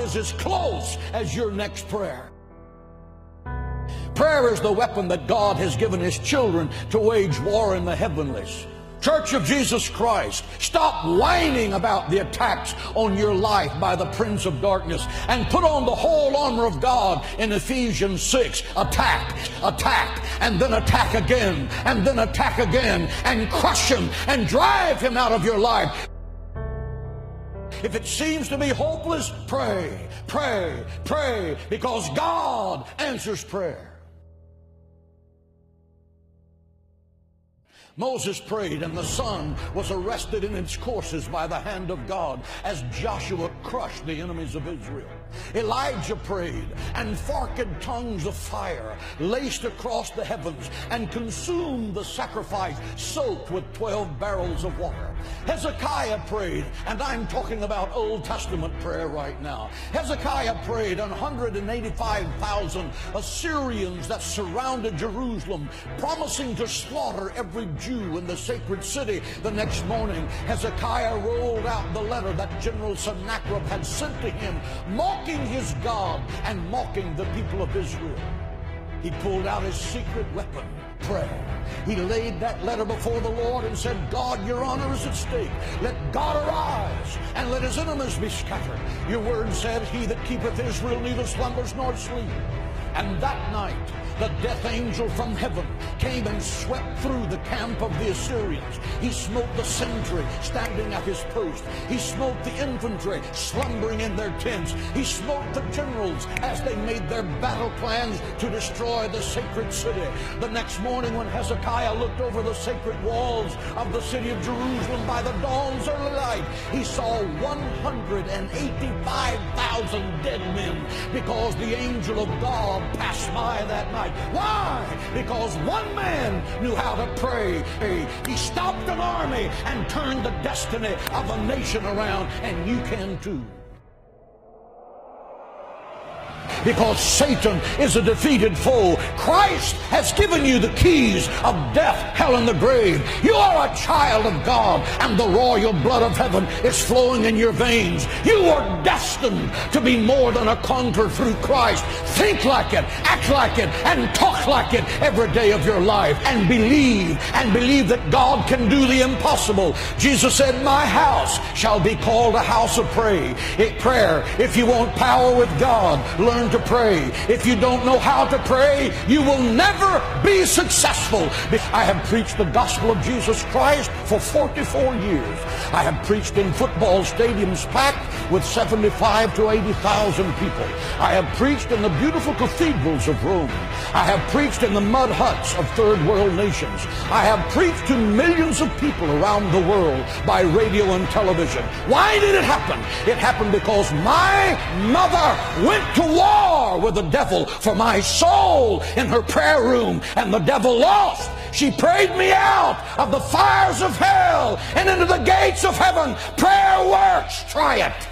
is as close as your next prayer. Prayer is the weapon that God has given His children to wage war in the heavenlies. Church of Jesus Christ, stop whining about the attacks on your life by the prince of darkness and put on the whole armor of God in Ephesians 6. Attack, attack, and then attack again, and then attack again, and crush him and drive him out of your life. If it seems to be hopeless, pray, pray, pray, because God answers prayer. Moses prayed, and the sun was arrested in its courses by the hand of God as Joshua crushed the enemies of Israel. Elijah prayed, and forked tongues of fire laced across the heavens and consumed the sacrifice soaked with 12 barrels of water. Hezekiah prayed, and I'm talking about Old Testament prayer right now. Hezekiah prayed, and 185,000 Assyrians that surrounded Jerusalem, promising to slaughter every Jew in the sacred city. The next morning, Hezekiah rolled out the letter that General Sennacherib had sent to him, mocking his God and mocking the people of Israel. He pulled out his secret weapon, prayer. He laid that letter before the Lord and said, God, your honor is at stake. Let God arise, and let his enemies be scattered. Your word said, he that keepeth Israel neither slumbers nor sleep. And that night, the death angel from heaven came and swept through the camp of the Assyrians. He smote the sentry standing at his post. He smote the infantry slumbering in their tents. He smote the generals as they made their battle plans to destroy the sacred city. The next morning, when Hezekiah looked over the sacred walls of the city of Jerusalem by the dawn's early light, he saw 185,000 dead men, because the angel of God passed by that night. Why? Because one man knew how to pray. He stopped an army and turned the destiny of a nation around, and you can too. Because Satan is a defeated foe. Christ has given you the keys of death, hell, and the grave. You are a child of God, and the royal blood of heaven is flowing in your veins. You are destined to be more than a conqueror through Christ. Think like it, act like it, and talk like it every day of your life. And believe that God can do the impossible. Jesus said, my house shall be called a house of prayer. If you want power with God, learn to pray. If you don't know how to pray, you will never be successful. I have preached the gospel of Jesus Christ for 44 years. I have preached in football stadiums packed with 75 to 80,000 people. I have preached in the beautiful cathedrals of Rome. I have preached in the mud huts of third world nations. I have preached to millions of people around the world by radio and television. Why did it happen? It happened because my mother went to war with the devil for my soul in her prayer room, and the devil lost. She prayed me out of the fires of hell and into the gates of heaven. Prayer works. Try it.